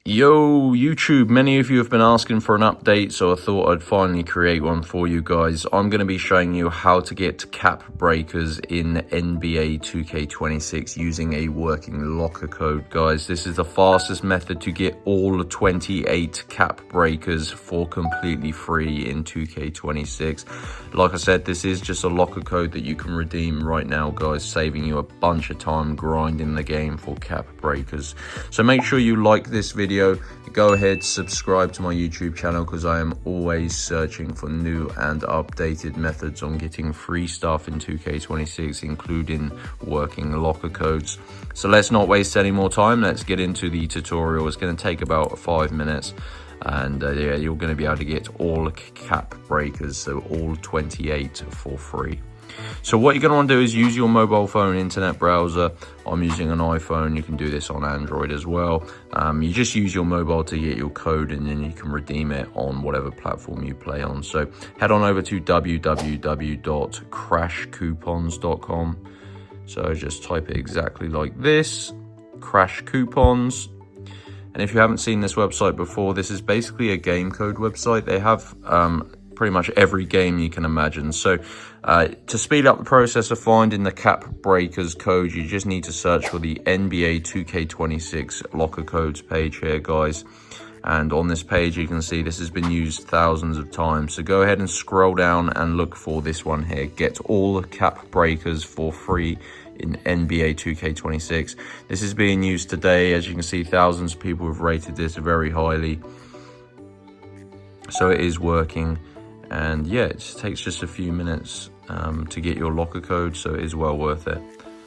Yo, YouTube, many of you have been asking for an update, so I thought I'd finally create one for you guys. I'm going to be showing you how to get cap breakers in NBA 2K26 using a working locker code, guys. This is the fastest method to get all 28 cap breakers for completely free in 2K26. Like I said, this is just a locker code that you can redeem right now, guys, saving you a bunch of time grinding the game for cap breakers. So make sure you like this video. Go ahead, subscribe to my YouTube channel because I am always searching for new and updated methods on getting free stuff in 2K26, including working locker codes. So let's not waste any more time. Let's get into the tutorial. It's going to take about 5 minutes. And yeah, you're going to be able to get all cap breakers, so all 28 for free. So what you're going to want to do is use your mobile phone internet browser. I'm using an iPhone. You can do this on Android as well. You just use your mobile to get your code, and then you can redeem it on whatever platform you play on. So head on over to www.crashcoupons.com. So just type it exactly like this, Crash Coupons. And if you haven't seen this website before, this is basically a game code website. They have pretty much every game you can imagine. So to speed up the process of finding the cap breakers code, you just need to search for the NBA 2K26 locker codes page here, guys. And on this page, you can see this has been used thousands of times. So go ahead and scroll down and look for this one here. Get all the cap breakers for free in NBA 2K26. This is being used today. As you can see, thousands of people have rated this very highly. So it is working. And yeah, it takes just a few minutes to get your locker code, so it is well worth it.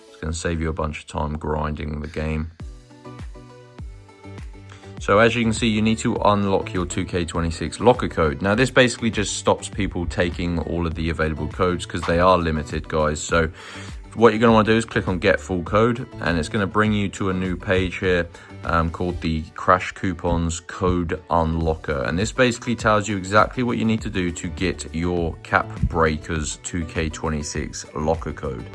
It's going to save you a bunch of time grinding the game. So as you can see, you need to unlock your 2K26 locker code. Now this basically just stops people taking all of the available codes because they are limited, guys. So what you're going to want to do is click on get full code, and it's going to bring you to a new page here called the Crash Coupons Code Unlocker. And this basically tells you exactly what you need to do to get your cap breakers 2K26 locker code.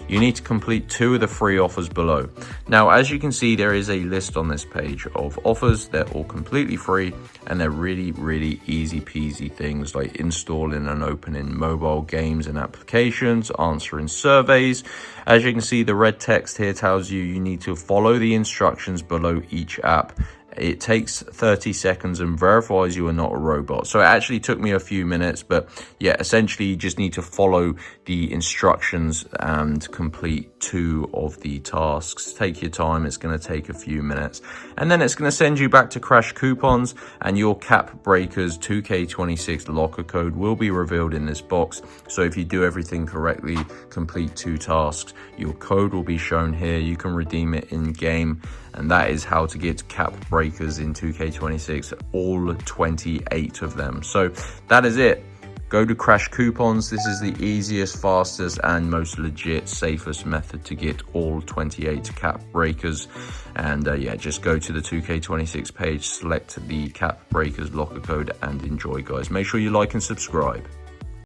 You need to complete 2 of the free offers below. Now, as you can see, there is a list on this page of offers. They're all completely free, and they're really, really easy peasy things like installing and opening mobile games and applications, answering surveys. As you can see, the red text here tells you you need to follow the instructions below each app. It takes 30 seconds and verifies you are not a robot. So it actually took me a few minutes, but yeah, essentially you just need to follow the instructions and complete 2 of the tasks. Take your time, it's going to take a few minutes. And then it's going to send you back to Crash Coupons, and your cap breakers 2K26 locker code will be revealed in this box. So if you do everything correctly, complete 2 tasks, your code will be shown here. You can redeem it in game. And that is how to get cap breakers in 2K26, all 28 of them. So that is it. Go to Crash Coupons. This is the easiest, fastest, and most legit, safest method to get all 28 cap breakers. And yeah, just go to the 2K26 page, select the cap breakers locker code, and enjoy, guys. Make sure you like and subscribe.